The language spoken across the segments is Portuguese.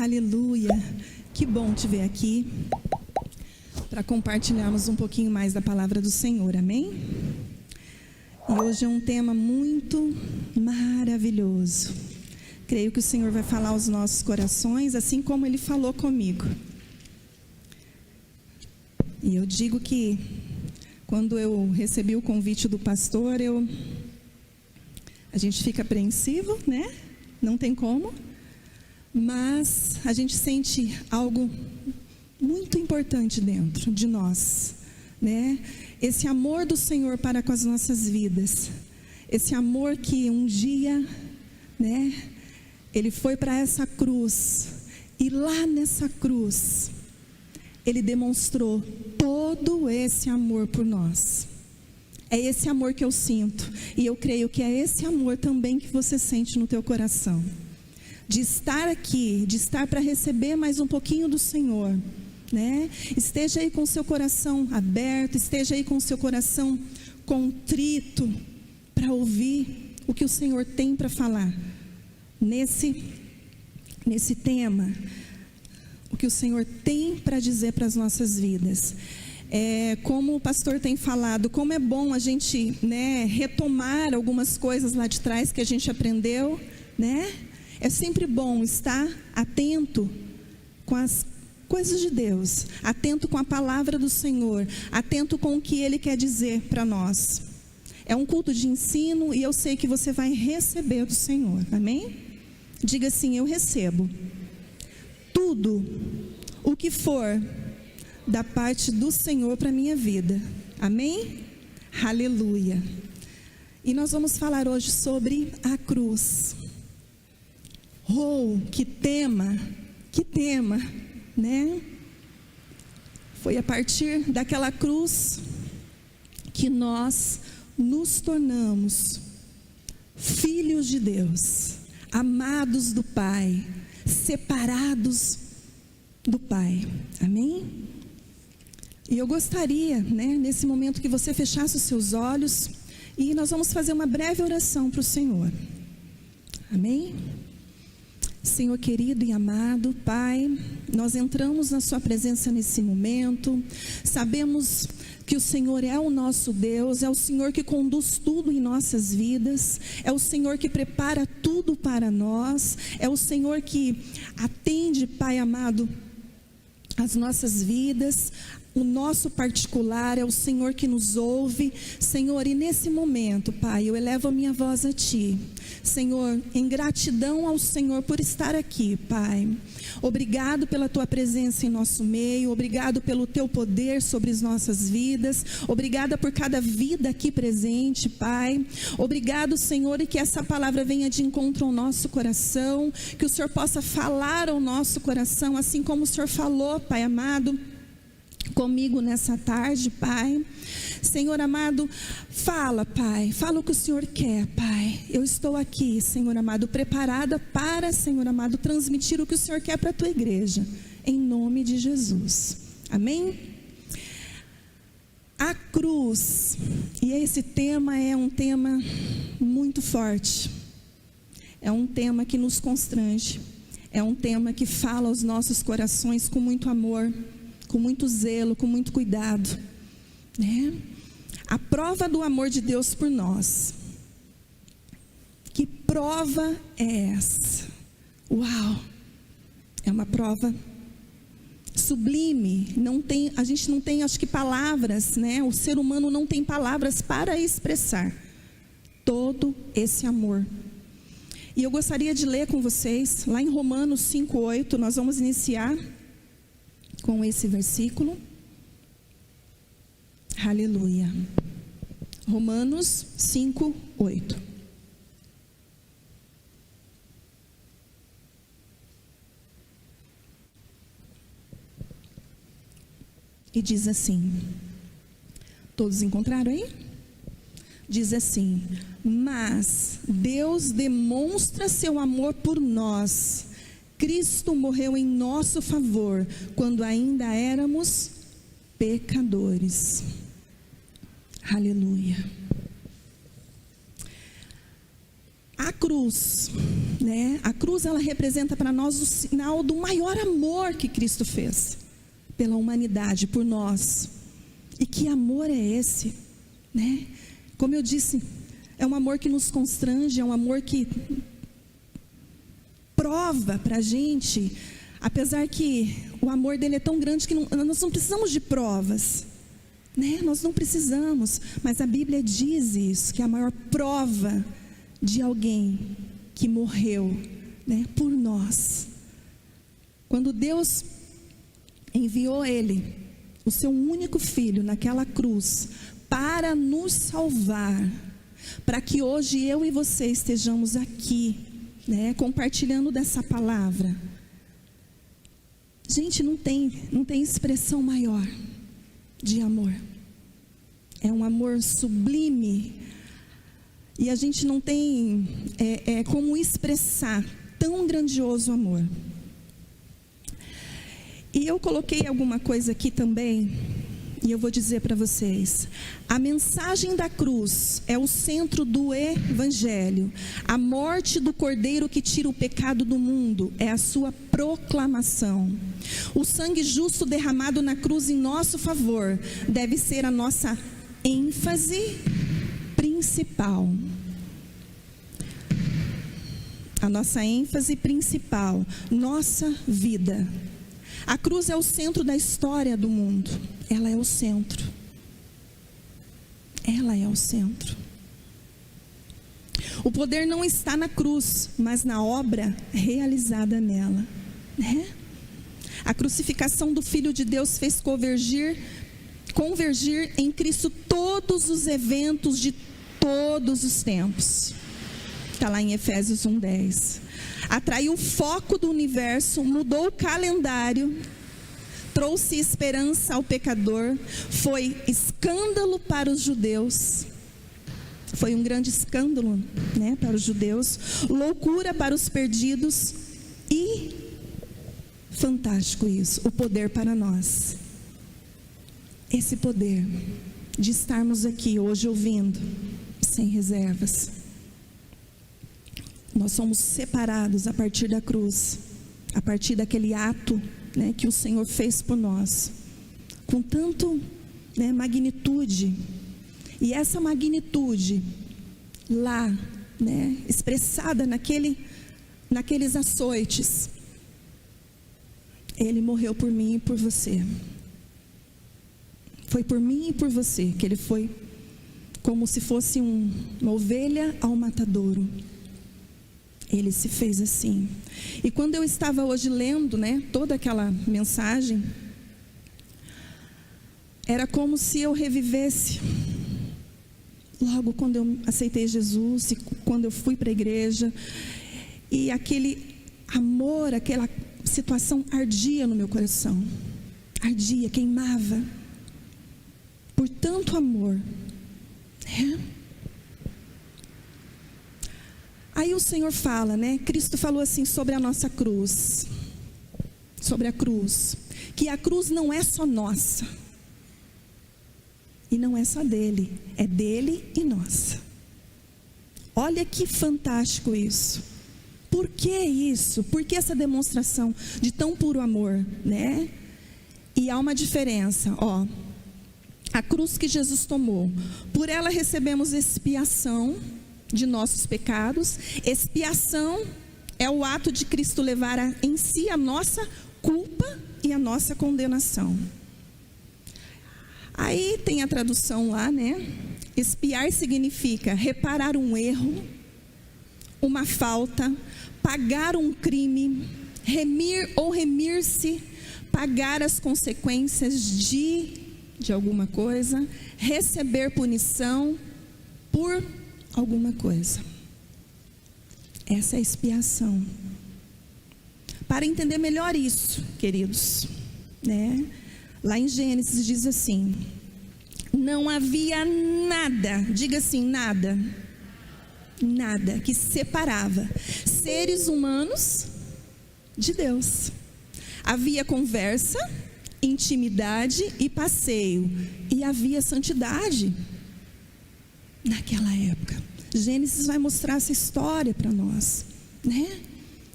Aleluia, que bom te ver aqui para compartilharmos um pouquinho mais da palavra do Senhor, amém? E hoje é um tema muito maravilhoso. Creio que o Senhor vai falar aos nossos corações, assim como Ele falou comigo. E eu digo que quando eu recebi o convite do pastor, a gente fica apreensivo, né? Não tem como. Mas a gente sente algo muito importante dentro de nós, né? Esse amor do Senhor para com as nossas vidas. Esse amor que um dia, né? Ele foi para essa cruz. E lá nessa cruz, Ele demonstrou todo esse amor por nós. É esse amor que eu sinto. E eu creio que é esse amor também que você sente no teu coração. De estar aqui, de estar para receber mais um pouquinho do Senhor, né? Esteja aí com o seu coração aberto, esteja aí com o seu coração contrito, para ouvir o que o Senhor tem para falar, nesse tema, o que o Senhor tem para dizer para as nossas vidas. Como o pastor tem falado, como é bom a gente, né, retomar algumas coisas lá de trás que a gente aprendeu, né? É sempre bom estar atento com as coisas de Deus, atento com a palavra do Senhor, atento com o que Ele quer dizer para nós. É um culto de ensino e eu sei que você vai receber do Senhor, amém? Diga assim: eu recebo tudo o que for da parte do Senhor para a minha vida, amém? Aleluia. E nós vamos falar hoje sobre a cruz. Oh, que tema, né? Foi a partir daquela cruz que nós nos tornamos filhos de Deus, amados do Pai, separados do Pai, amém? E eu gostaria, né, nesse momento que você fechasse os seus olhos e nós vamos fazer uma breve oração para o Senhor, amém? Senhor querido e amado Pai, nós entramos na sua presença nesse momento, sabemos que o Senhor é o nosso Deus, é o Senhor que conduz tudo em nossas vidas, é o Senhor que prepara tudo para nós, é o Senhor que atende, Pai amado, as nossas vidas, o nosso particular, é o Senhor que nos ouve, Senhor, e nesse momento, Pai, eu elevo a minha voz a Ti, Senhor, em gratidão ao Senhor por estar aqui, Pai. Obrigado pela Tua presença em nosso meio, obrigado pelo Teu poder sobre as nossas vidas, obrigada por cada vida aqui presente, Pai. Obrigado, Senhor, e que essa palavra venha de encontro ao nosso coração, que o Senhor possa falar ao nosso coração, assim como o Senhor falou, Pai amado, comigo nessa tarde, Pai. Senhor amado, fala, Pai, fala o que o Senhor quer, Pai. Eu estou aqui, Senhor amado, preparada para, Senhor amado, transmitir o que o Senhor quer para a Tua igreja, em nome de Jesus, amém? A cruz, e esse tema é um tema muito forte, é um tema que nos constrange, é um tema que fala aos nossos corações com muito amor, com muito zelo, com muito cuidado, né? A prova do amor de Deus por nós. Que prova é essa? Uau! É uma prova sublime. A gente não tem, acho que, palavras, né? O ser humano não tem palavras para expressar todo esse amor. E eu gostaria de ler com vocês, lá em Romanos 5:8, nós vamos iniciar com esse versículo. Aleluia. Romanos 5:8. E diz assim, todos encontraram aí? Diz assim: mas Deus demonstra seu amor por nós. Cristo morreu em nosso favor, quando ainda éramos pecadores. Aleluia. A cruz, né? A cruz, ela representa para nós o sinal do maior amor que Cristo fez pela humanidade, por nós. E que amor é esse, né? Como eu disse, é um amor que nos constrange, é um amor que prova para a gente, apesar que o amor dele é tão grande que nós não precisamos de provas, né? Nós não precisamos, mas a Bíblia diz isso, que é a maior prova de alguém que morreu, né, por nós. Quando Deus enviou ele, o seu único filho, naquela cruz, para nos salvar, para que hoje eu e você estejamos aqui, né, compartilhando dessa palavra. Gente, não tem expressão maior de amor. É um amor sublime. E a gente não tem como expressar tão grandioso amor. E eu coloquei alguma coisa aqui também, e eu vou dizer para vocês. A mensagem da cruz é o centro do Evangelho. A morte do Cordeiro que tira o pecado do mundo é a sua proclamação. O sangue justo derramado na cruz em nosso favor deve ser a nossa ênfase principal. A nossa ênfase principal, nossa vida. A cruz é o centro da história do mundo. Ela é o centro. Ela é o centro. O poder não está na cruz, mas na obra realizada nela, né? A crucificação do Filho de Deus fez convergir em Cristo todos os eventos de todos os tempos. Está lá em Efésios 1:10. Atraiu o foco do universo, mudou o calendário, trouxe esperança ao pecador, foi escândalo para os judeus, foi um grande escândalo, né, para os judeus, loucura para os perdidos e, fantástico isso, o poder para nós. Esse poder de estarmos aqui hoje ouvindo, sem reservas. Nós somos separados a partir da cruz, a partir daquele ato, né, que o Senhor fez por nós, com tanto, né, magnitude. E essa magnitude lá, né, expressada naqueles açoites, Ele morreu por mim e por você. Foi por mim e por você que Ele foi como se fosse uma ovelha ao matadouro. Ele se fez assim. E quando eu estava hoje lendo, né, toda aquela mensagem, era como se eu revivesse logo quando eu aceitei Jesus, e quando eu fui para a igreja, e aquele amor, aquela situação ardia no meu coração, ardia, queimava, por tanto amor, né? Aí o Senhor fala, né? Cristo falou assim sobre a nossa cruz, sobre a cruz, que a cruz não é só nossa, e não é só dele, é dele e nossa. Olha que fantástico isso. Por que isso? Por que essa demonstração de tão puro amor, né? E há uma diferença, ó. A cruz que Jesus tomou, por ela recebemos expiação de nossos pecados. Expiação é o ato de Cristo levar em si a nossa culpa e a nossa condenação. Aí tem a tradução lá, né? Expiar significa reparar um erro, uma falta, pagar um crime, remir ou remir-se, pagar as consequências de alguma coisa, receber punição por alguma coisa. Essa é a expiação. Para entender melhor isso, queridos, né? Lá em Gênesis diz assim: não havia nada, diga assim, nada, nada que separava seres humanos de Deus. Havia conversa, intimidade e passeio, e havia santidade naquela época. Gênesis vai mostrar essa história para nós, né?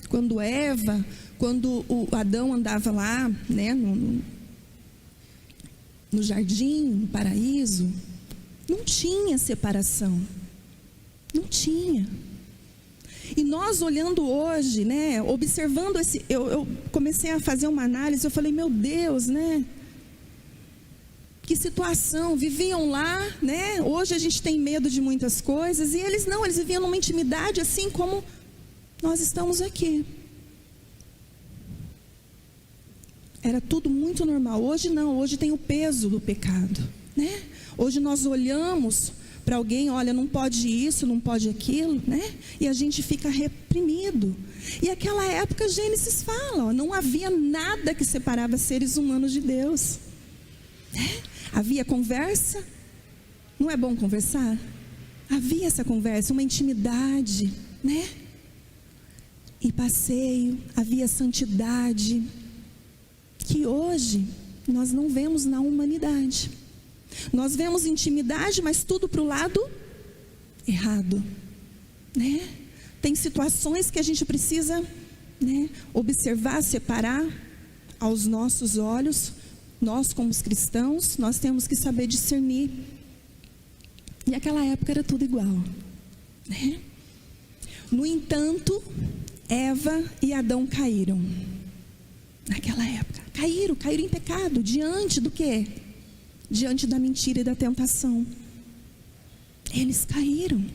Quando o Adão andava lá, né, no jardim, no paraíso, não tinha separação. Não tinha. E nós olhando hoje, né, observando eu comecei a fazer uma análise, eu falei, meu Deus, né? Que situação, viviam lá, né? Hoje a gente tem medo de muitas coisas, e eles não, eles viviam numa intimidade assim como nós estamos aqui. Era tudo muito normal. Hoje não, hoje tem o peso do pecado, né? Hoje nós olhamos para alguém, olha, não pode isso, não pode aquilo, né? E a gente fica reprimido. E aquela época, Gênesis fala, ó, não havia nada que separava seres humanos de Deus, né? Havia conversa. Não é bom conversar? Havia essa conversa, uma intimidade, né? E passeio, havia santidade, que hoje nós não vemos na humanidade. Nós vemos intimidade, mas tudo para o lado errado, né? Tem situações que a gente precisa, né, observar, separar aos nossos olhos. Nós, como os cristãos, nós temos que saber discernir. E naquela época era tudo igual, né? No entanto, Eva e Adão caíram. Naquela época, caíram em pecado. Diante do quê? Diante da mentira e da tentação. Eles caíram.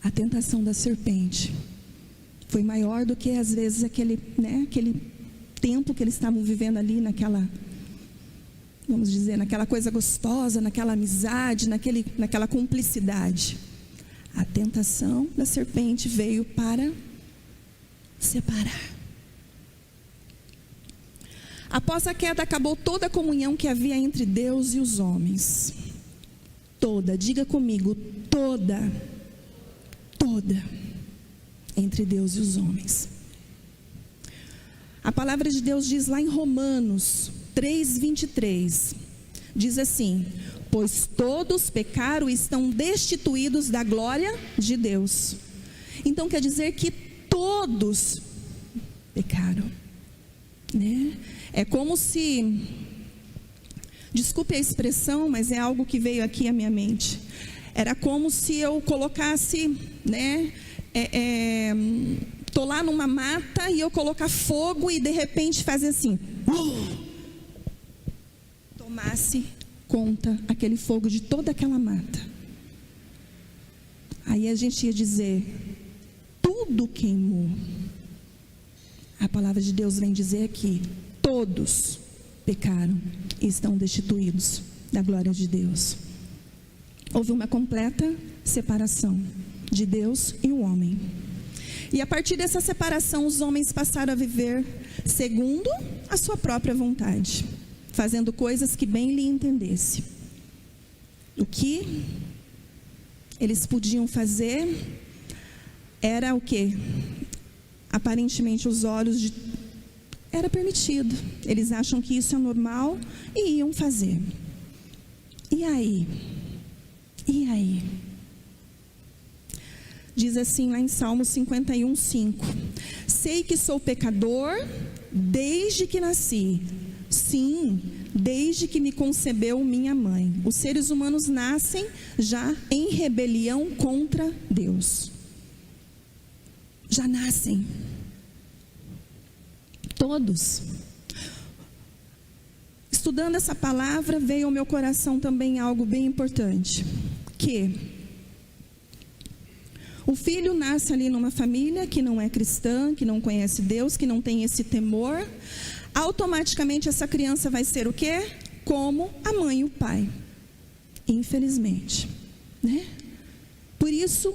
A tentação da serpente foi maior do que às vezes aquele tempo que eles estavam vivendo ali naquela, vamos dizer, naquela coisa gostosa, naquela amizade, naquela cumplicidade. A tentação da serpente veio para separar. Após a queda, acabou toda a comunhão que havia entre Deus e os homens. Toda, diga comigo, toda entre Deus e os homens. A palavra de Deus diz lá em Romanos 3:23, diz assim: pois todos pecaram e estão destituídos da glória de Deus. Então quer dizer que todos pecaram, né? É como se, desculpe a expressão, mas é algo que veio aqui à minha mente. Era como se eu colocasse, né, tô lá numa mata e eu colocar fogo e de repente fazer assim, tomasse conta aquele fogo de toda aquela mata. Aí a gente ia dizer, tudo queimou. A palavra de Deus vem dizer aqui, todos pecaram e estão destituídos da glória de Deus. Houve uma completa separação de Deus e o homem. E a partir dessa separação, os homens passaram a viver segundo a sua própria vontade, fazendo coisas que bem lhe entendesse. O que eles podiam fazer era o quê? Aparentemente, os olhos era permitido. Eles acham que isso é normal e iam fazer. E aí? Diz assim lá em Salmos 51:5: sei que sou pecador desde que nasci. Sim, desde que me concebeu minha mãe. Os seres humanos nascem já em rebelião contra Deus. Já nascem. Todos. Estudando essa palavra, veio ao meu coração também algo bem importante. Que o filho nasce ali numa família que não é cristã, que não conhece Deus, que não tem esse temor. Automaticamente essa criança vai ser o quê? Como a mãe e o pai. Infelizmente, né? Por isso,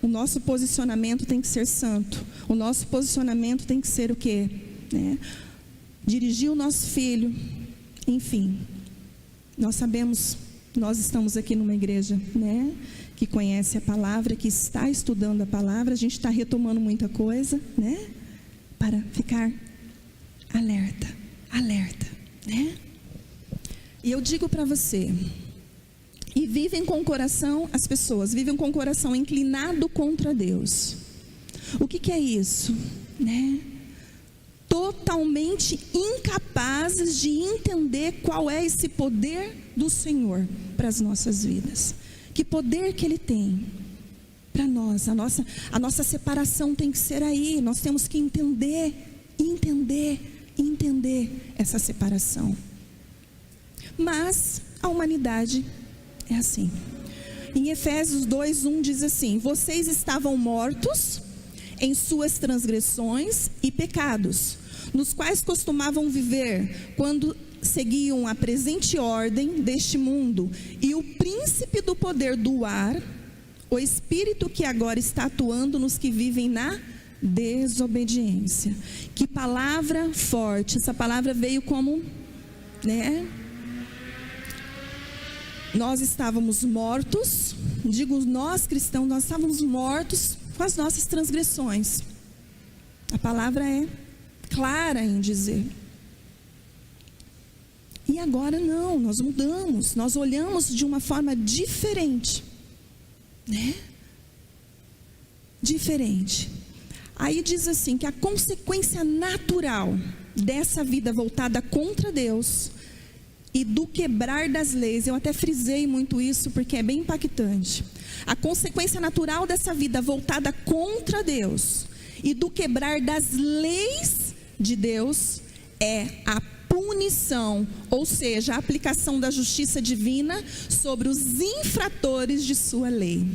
o nosso posicionamento tem que ser santo. O nosso posicionamento tem que ser o quê? Né? Dirigir o nosso filho. Enfim, nós sabemos, nós estamos aqui numa igreja, né, que conhece a palavra, que está estudando a palavra. A gente está retomando muita coisa, né, para ficar alerta, né? E eu digo para você, e vivem com o coração, as pessoas vivem com o coração inclinado contra Deus. O que é isso? Né? Totalmente incapazes de entender qual é esse poder do Senhor para as nossas vidas. Que poder que Ele tem para nós. A nossa separação tem que ser aí. Nós temos que entender essa separação. Mas a humanidade é assim. Em Efésios 2:1 diz assim: vocês estavam mortos em suas transgressões e pecados, nos quais costumavam viver quando seguiam a presente ordem deste mundo e o príncipe do poder do ar, o espírito que agora está atuando nos que vivem na desobediência. Que palavra forte. Essa palavra veio como, né? Nós estávamos mortos, digo nós cristãos, nós estávamos mortos com as nossas transgressões. A palavra é clara em dizer. E agora não, nós mudamos, nós olhamos de uma forma diferente, né? Diferente. Aí diz assim, que a consequência natural dessa vida voltada contra Deus e do quebrar das leis, eu até frisei muito isso porque é bem impactante. A consequência natural dessa vida voltada contra Deus e do quebrar das leis de Deus é a punição, ou seja, a aplicação da justiça divina sobre os infratores de sua lei.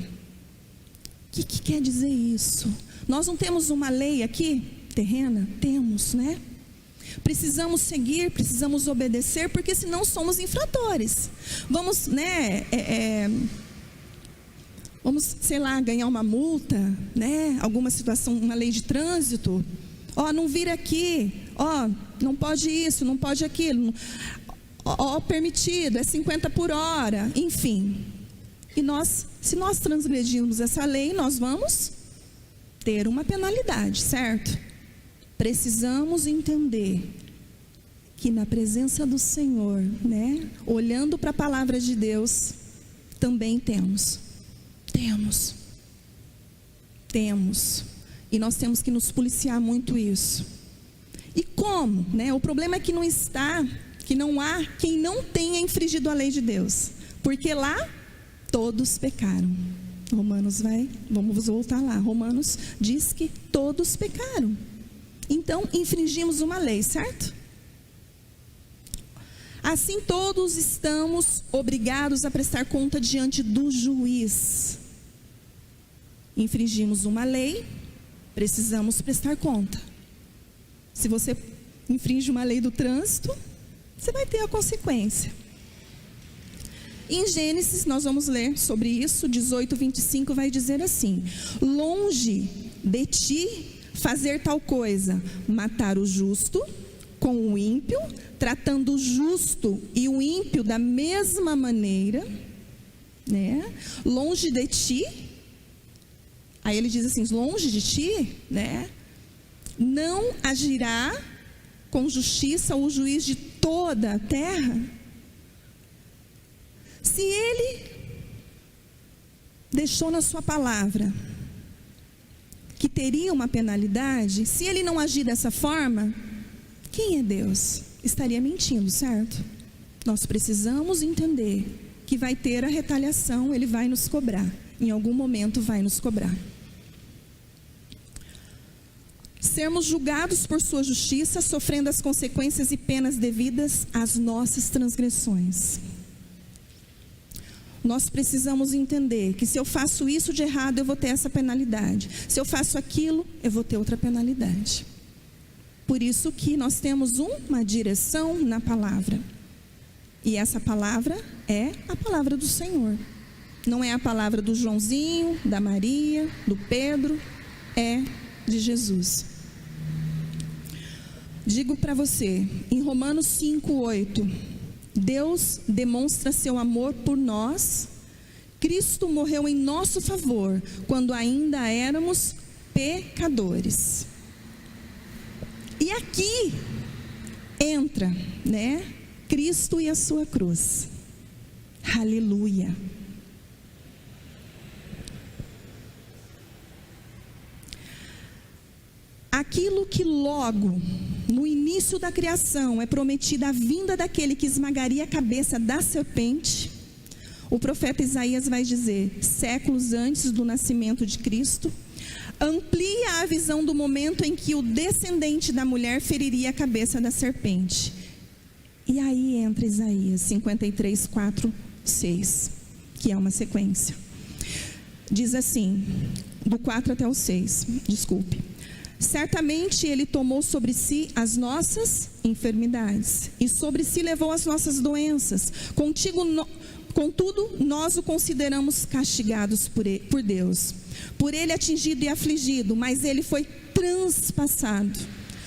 O que quer dizer isso? Nós não temos uma lei aqui, terrena? Temos, né? Precisamos seguir, precisamos obedecer, porque senão somos infratores. Vamos, né? Vamos, sei lá, ganhar uma multa, né? Alguma situação, uma lei de trânsito. Ó, não vira aqui. Ó, não pode isso, não pode aquilo. Ó, permitido, é 50 por hora. Enfim. E nós, se nós transgredirmos essa lei, nós vamos ter uma penalidade, certo? Precisamos entender que na presença do Senhor, né? Olhando para a palavra de Deus, também temos. E nós temos que nos policiar muito isso. E como? Né? O problema é que não há quem não tenha infringido a lei de Deus. Porque lá todos pecaram. Vamos voltar lá. Romanos diz que todos pecaram. Então, infringimos uma lei, certo? Assim, todos estamos obrigados a prestar conta diante do juiz. Infringimos uma lei, precisamos prestar conta. Se você infringe uma lei do trânsito, você vai ter a consequência. Em Gênesis, nós vamos ler sobre isso, 18:25 vai dizer assim: longe de ti fazer tal coisa, matar o justo com o ímpio, tratando o justo e o ímpio da mesma maneira, né? Longe de ti, aí ele diz assim, longe de ti, né? Não agirá com justiça o juiz de toda a terra. Se ele deixou na sua palavra que teria uma penalidade, se ele não agir dessa forma, quem é Deus? Estaria mentindo, certo? Nós precisamos entender que vai ter a retaliação, ele vai nos cobrar. Em algum momento vai nos cobrar. Sermos julgados por sua justiça, sofrendo as consequências e penas devidas às nossas transgressões. Nós precisamos entender que se eu faço isso de errado, eu vou ter essa penalidade. Se eu faço aquilo, eu vou ter outra penalidade. Por isso que nós temos uma direção na palavra. E essa palavra é a palavra do Senhor. Não é a palavra do Joãozinho, da Maria, do Pedro, é de Jesus. Digo para você, em Romanos 5:8, Deus demonstra seu amor por nós. Cristo morreu em nosso favor, quando ainda éramos pecadores. E aqui entra, né, Cristo e a sua cruz. Aleluia. Aquilo que logo no início da criação é prometida a vinda daquele que esmagaria a cabeça da serpente, o profeta Isaías vai dizer, séculos antes do nascimento de Cristo, amplia a visão do momento em que o descendente da mulher feriria a cabeça da serpente. E aí entra Isaías 53, 4, 6, que é uma sequência. Diz assim, do 4 até o 6, desculpe. Certamente ele tomou sobre si as nossas enfermidades, e sobre si levou as nossas doenças. Contudo, nós o consideramos castigados por Deus, por ele atingido e afligido, mas ele foi transpassado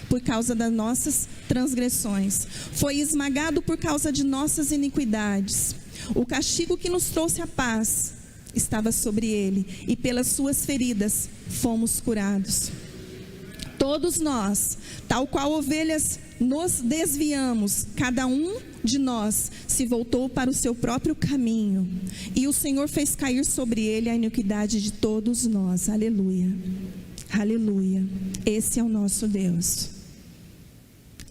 por causa das nossas transgressões, foi esmagado por causa de nossas iniquidades. O castigo que nos trouxe a paz estava sobre ele, e pelas suas feridas fomos curados. Todos nós, tal qual ovelhas, nos desviamos, cada um de nós se voltou para o seu próprio caminho, e o Senhor fez cair sobre ele a iniquidade de todos nós. Aleluia, aleluia. Esse é o nosso Deus,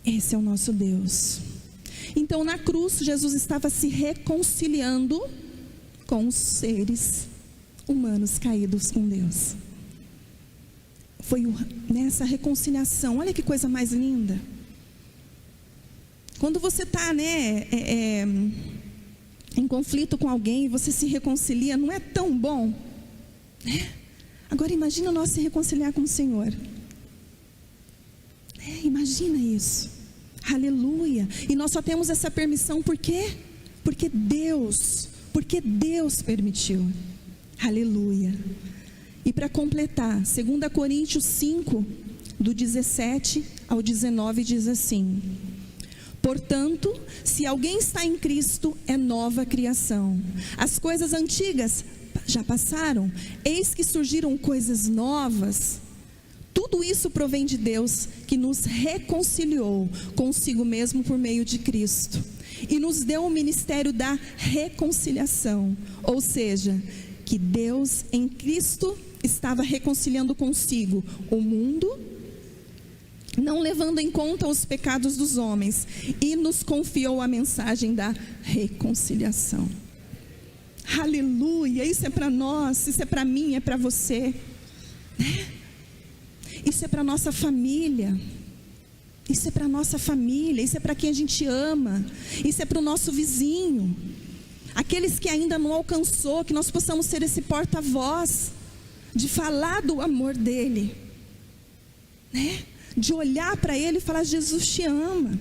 esse é o nosso Deus. Então na cruz Jesus estava se reconciliando com os seres humanos caídos com Deus. Foi nessa reconciliação, olha que coisa mais linda. Quando você está em conflito com alguém e você se reconcilia, não é tão bom? Agora imagina nós se reconciliar com o Senhor. Imagina isso. Aleluia. E nós só temos essa permissão por quê? Porque Deus permitiu. Aleluia. E para completar, 2 Coríntios 5, do 17 ao 19, diz assim: portanto, se alguém está em Cristo, é nova criação. As coisas antigas já passaram, eis que surgiram coisas novas. Tudo isso provém de Deus, que nos reconciliou consigo mesmo por meio de Cristo, e nos deu o ministério da reconciliação. Ou seja, que Deus em Cristo estava reconciliando consigo o mundo, não levando em conta os pecados dos homens, e nos confiou a mensagem da reconciliação. Aleluia. Isso é para nós, isso é para mim, é para você, isso é para nossa família, isso é para nossa família, isso é para quem a gente ama, isso é para o nosso vizinho, aqueles que ainda não alcançou, que nós possamos ser esse porta-voz de falar do amor dele, de olhar para ele e falar: Jesus te ama.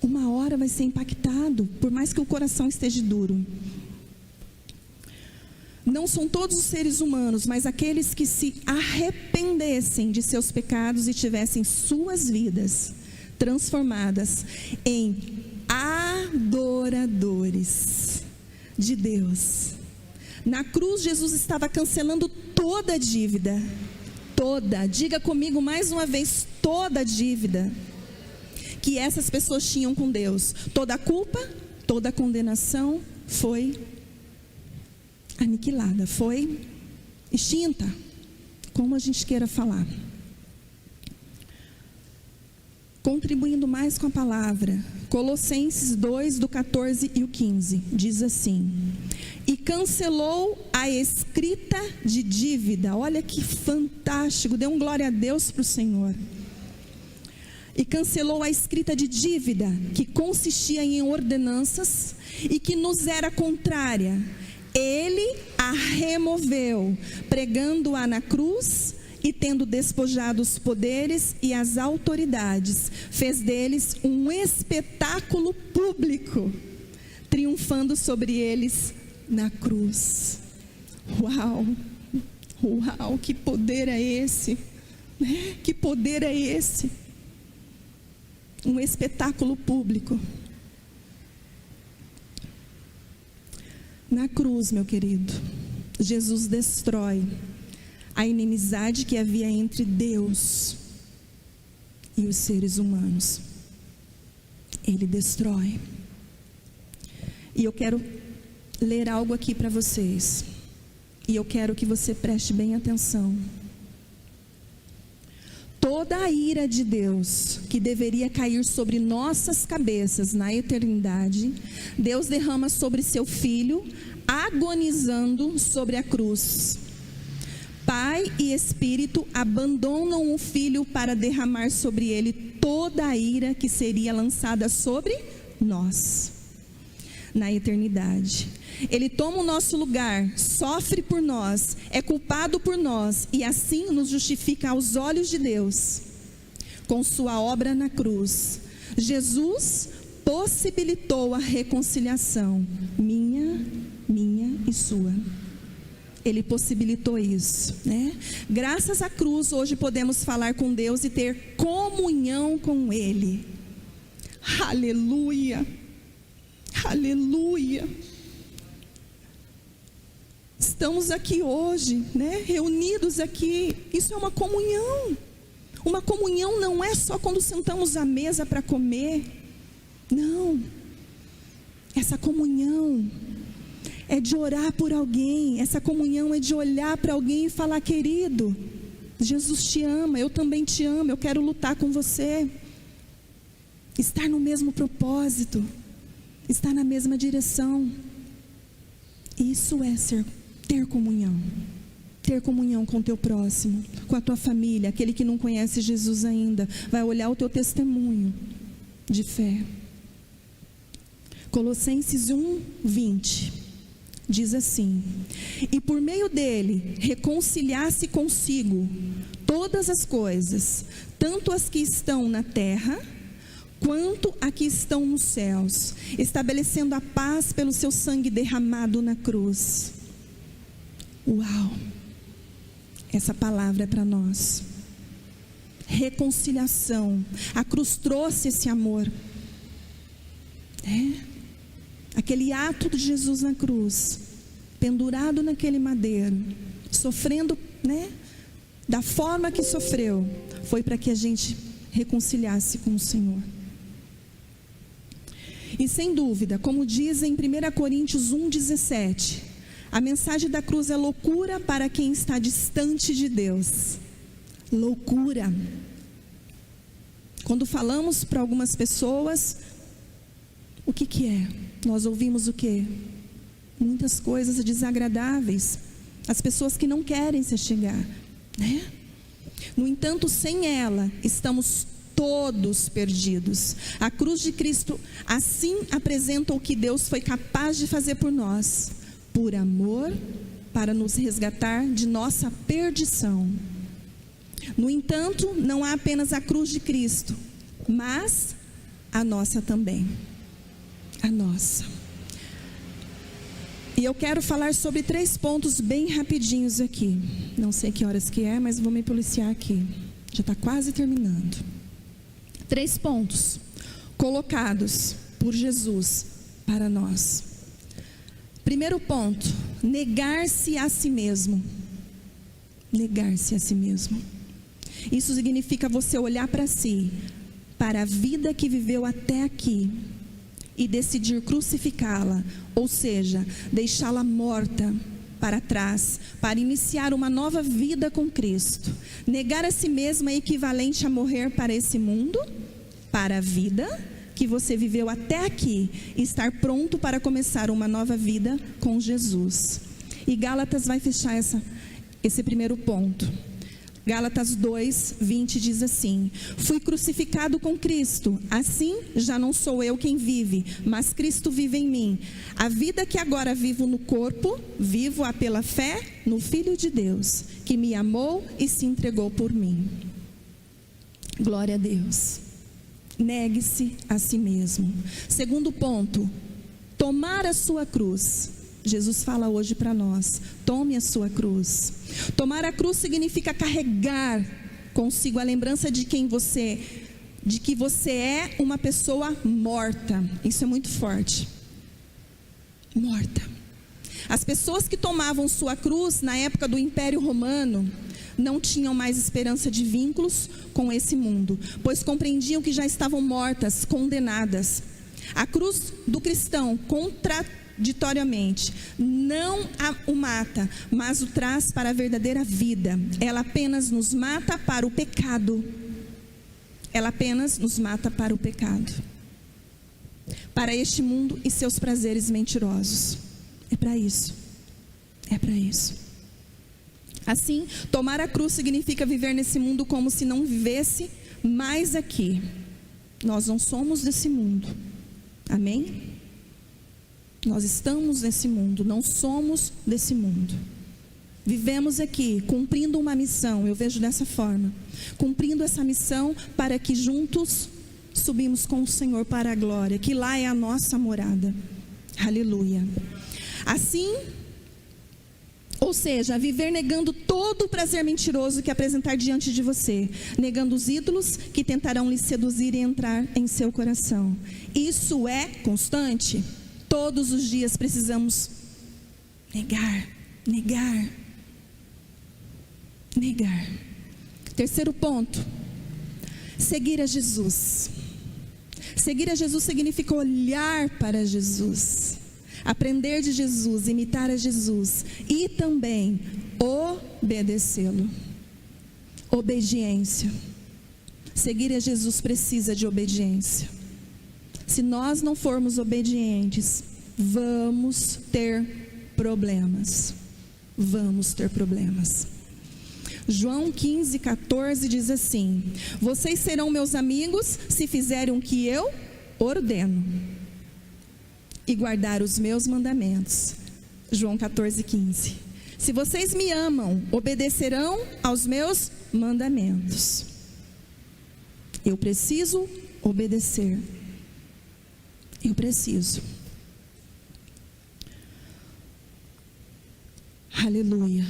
Uma hora vai ser impactado, por mais que o coração esteja duro. Não são todos os seres humanos, mas aqueles que se arrependessem de seus pecados e tivessem suas vidas transformadas em adoradores de Deus. Na cruz, Jesus estava cancelando toda a dívida, toda, diga comigo mais uma vez, toda a dívida que essas pessoas tinham com Deus. Toda a culpa, toda a condenação foi aniquilada, foi extinta, como a gente queira falar. Contribuindo mais com a palavra, Colossenses 2, do 14 e o 15, diz assim: e cancelou a escrita de dívida. Olha que fantástico, dê um glória a Deus para o Senhor. E cancelou a escrita de dívida, que consistia em ordenanças e que nos era contrária. Ele a removeu, pregando-a na cruz, e tendo despojado os poderes e as autoridades, fez deles um espetáculo público, triunfando sobre eles na cruz. Uau, uau, que poder é esse, que poder é esse? Um espetáculo público. Na cruz, meu querido, Jesus destrói a inimizade que havia entre Deus e os seres humanos. Ele destrói. E eu quero ler algo aqui para vocês. E eu quero que você preste bem atenção. Toda a ira de Deus que deveria cair sobre nossas cabeças na eternidade, Deus derrama sobre seu Filho, agonizando sobre a cruz. Pai e Espírito abandonam o Filho para derramar sobre ele toda a ira que seria lançada sobre nós na eternidade. Ele toma o nosso lugar, sofre por nós, é culpado por nós e assim nos justifica aos olhos de Deus. Com sua obra na cruz, Jesus possibilitou a reconciliação minha e sua. Ele possibilitou isso, né? Graças à cruz, hoje podemos falar com Deus e ter comunhão com Ele. Aleluia! Aleluia! Estamos aqui hoje, né? Reunidos aqui. Isso é uma comunhão. Uma comunhão não é só quando sentamos à mesa para comer. Não. Essa comunhão é de orar por alguém. Essa comunhão é de olhar para alguém e falar: querido, Jesus te ama, eu também te amo, eu quero lutar com você. Estar no mesmo propósito, estar na mesma direção. Isso é ter comunhão. Ter comunhão com o teu próximo, com a tua família. Aquele que não conhece Jesus ainda vai olhar o teu testemunho de fé. Colossenses 1:20 diz assim: e por meio dele reconciliar-se consigo todas as coisas, tanto as que estão na terra quanto as que estão nos céus, estabelecendo a paz pelo seu sangue derramado na cruz. Uau! Essa palavra é para nós. Reconciliação. A cruz trouxe esse amor. Aquele ato de Jesus na cruz, pendurado naquele madeiro, sofrendo, da forma que sofreu, foi para que a gente reconciliasse com o Senhor. E sem dúvida, como diz em 1 Coríntios 1:17, a mensagem da cruz é loucura para quem está distante de Deus. Loucura. Quando falamos para algumas pessoas, o que é? Nós ouvimos o quê? Muitas coisas desagradáveis. As pessoas que não querem se chegar, No entanto, sem ela, estamos todos perdidos. A cruz de Cristo assim apresenta o que Deus foi capaz de fazer por nós, por amor, para nos resgatar de nossa perdição. No entanto, não há apenas a cruz de Cristo, mas a nossa também. A nossa. E eu quero falar sobre 3 pontos bem rapidinhos aqui. Não sei que horas que é, mas vou me policiar aqui. Já está quase terminando. 3 pontos colocados por Jesus para nós. Primeiro ponto: negar-se a si mesmo. Negar-se a si mesmo. Isso significa você olhar para si, para a vida que viveu até aqui, e decidir crucificá-la, ou seja, deixá-la morta para trás, para iniciar uma nova vida com Cristo. Negar a si mesmo é equivalente a morrer para esse mundo, para a vida que você viveu até aqui, e estar pronto para começar uma nova vida com Jesus. E Gálatas vai fechar esse primeiro ponto. Gálatas 2:20 diz assim: fui crucificado com Cristo, assim já não sou eu quem vive, mas Cristo vive em mim. A vida que agora vivo no corpo, vivo-a pela fé no Filho de Deus, que me amou e se entregou por mim. Glória a Deus. Negue-se a si mesmo. Segundo ponto: tomar a sua cruz. Jesus fala hoje para nós: tome a sua cruz. Tomar a cruz significa carregar consigo a lembrança de que você é uma pessoa morta. Isso é muito forte. Morta. As pessoas que tomavam sua cruz na época do Império Romano não tinham mais esperança de vínculos com esse mundo, pois compreendiam que já estavam mortas, condenadas. A cruz do cristão, contraditoriamente, não o mata, mas o traz para a verdadeira vida. Ela apenas nos mata para o pecado. Ela apenas nos mata para o pecado, para este mundo e seus prazeres mentirosos. É para isso. É para isso. Assim, tomar a cruz significa viver nesse mundo como se não vivesse mais aqui. Nós não somos desse mundo. Amém? Nós estamos nesse mundo, não somos desse mundo. Vivemos aqui, cumprindo uma missão, eu vejo dessa forma. Cumprindo essa missão para que juntos subimos com o Senhor para a glória, que lá é a nossa morada. Aleluia. Assim, ou seja, viver negando todo o prazer mentiroso que apresentar diante de você, negando os ídolos que tentarão lhe seduzir e entrar em seu coração. Isso é constante. Todos os dias precisamos negar. Terceiro ponto, seguir a Jesus. Seguir a Jesus significa olhar para Jesus, aprender de Jesus, imitar a Jesus e também obedecê-lo. Obediência. Seguir a Jesus precisa de obediência. Se nós não formos obedientes, vamos ter problemas. Vamos ter problemas. João 15:14 diz assim: vocês serão meus amigos se fizerem o que eu ordeno e guardar os meus mandamentos. João 14:15. Se vocês me amam, obedecerão aos meus mandamentos. Eu preciso obedecer. Eu preciso. Aleluia.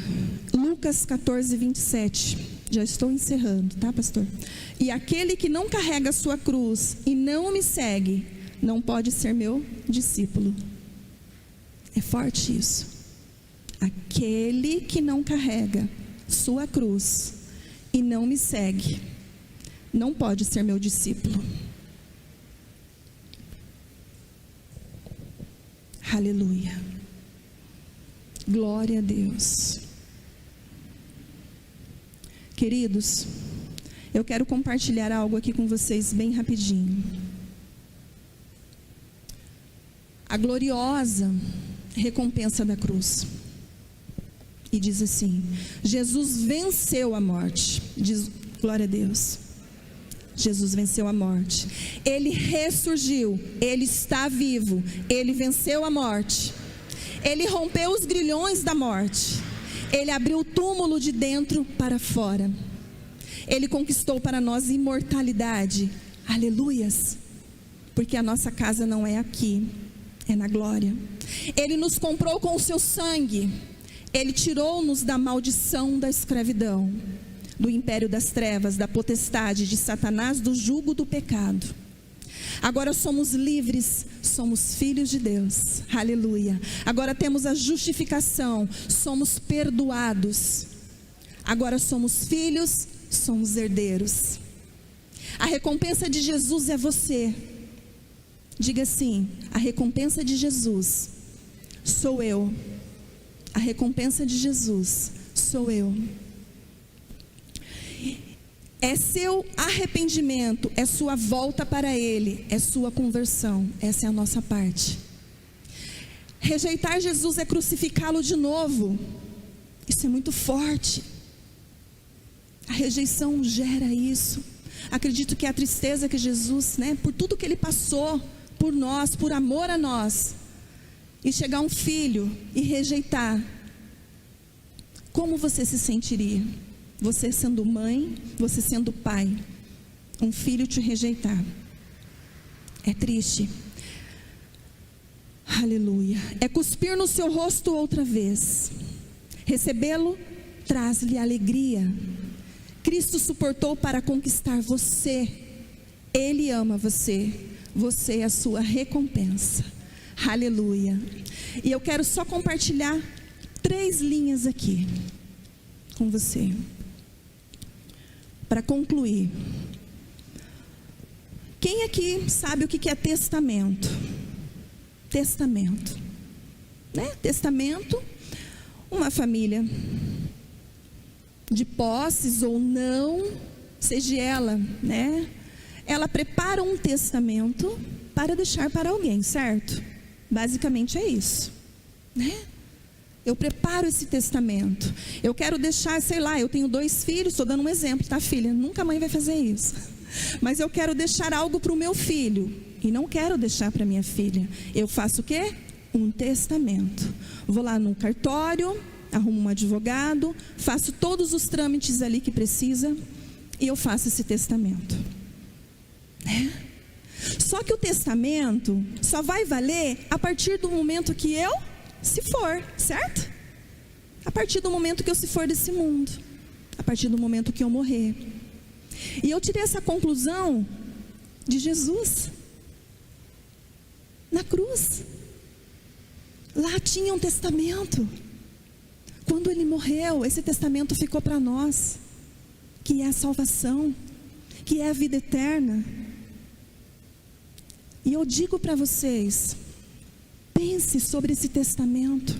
Lucas 14:27. Já estou encerrando, tá, pastor? E aquele que não carrega a sua cruz e não me segue, não pode ser meu discípulo. É forte isso. Aquele que não carrega sua cruz e não me segue, não pode ser meu discípulo. Aleluia. Glória a Deus. Queridos, eu quero compartilhar algo aqui com vocês bem rapidinho. A gloriosa recompensa da cruz. E diz assim: Jesus venceu a morte. Diz, glória a Deus. Jesus venceu a morte. Ele ressurgiu. Ele está vivo. Ele venceu a morte. Ele rompeu os grilhões da morte. Ele abriu o túmulo de dentro para fora. Ele conquistou para nós imortalidade. Aleluias. Porque a nossa casa não é aqui, é na glória. Ele nos comprou com o seu sangue. Ele tirou-nos da maldição da escravidão, do império das trevas, da potestade de Satanás, do jugo do pecado. Agora somos livres, somos filhos de Deus. Aleluia. Agora temos a justificação, somos perdoados. Agora somos filhos, somos herdeiros. A recompensa de Jesus é você. Diga assim: a recompensa de Jesus sou eu. A recompensa de Jesus sou eu. É seu arrependimento, é sua volta para Ele, é sua conversão. Essa é a nossa parte. Rejeitar Jesus é crucificá-lo de novo. Isso é muito forte. A rejeição gera isso. Acredito que a tristeza que Jesus, por tudo que Ele passou por nós, por amor a nós, e chegar um filho e rejeitar, como você se sentiria? Você sendo mãe, você sendo pai, um filho te rejeitar. É triste. Aleluia. É cuspir no seu rosto outra vez. Recebê-lo traz-lhe alegria. Cristo suportou para conquistar você. Ele ama você. Você é a sua recompensa. Aleluia. E eu quero só compartilhar 3 linhas aqui com você. para concluir. Quem aqui sabe o que é testamento? Testamento, né? Testamento, uma família de posses ou não, seja ela, né? Ela prepara um testamento para deixar para alguém, certo? Basicamente é isso, né? Eu preparo esse testamento. Eu quero deixar, sei lá, eu tenho 2 filhos, estou dando um exemplo, tá, filha? Nunca a mãe vai fazer isso. Mas eu quero deixar algo para o meu filho e não quero deixar para minha filha. Eu faço o quê? Um testamento. Vou lá no cartório, arrumo um advogado, faço todos os trâmites ali que precisa e eu faço esse testamento. Só que o testamento só vai valer a partir do momento que eu se for, certo? A partir do momento que eu se for desse mundo, a partir do momento que eu morrer. E eu tirei essa conclusão de Jesus na cruz. Lá tinha um testamento. Quando ele morreu, esse testamento ficou para nós, que é a salvação, que é a vida eterna. E eu digo para vocês, pense sobre esse testamento,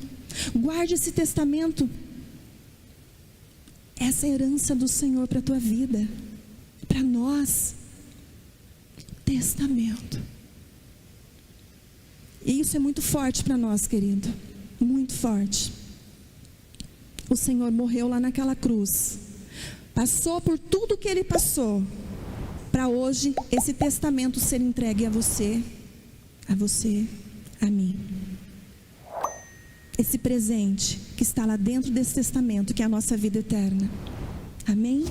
guarde esse testamento, essa herança do Senhor para a tua vida, para nós, testamento. E isso é muito forte para nós, querido, muito forte. O Senhor morreu lá naquela cruz, passou por tudo que Ele passou, para hoje esse testamento ser entregue a você, a mim. Esse presente que está lá dentro desse testamento, que é a nossa vida eterna. Amém?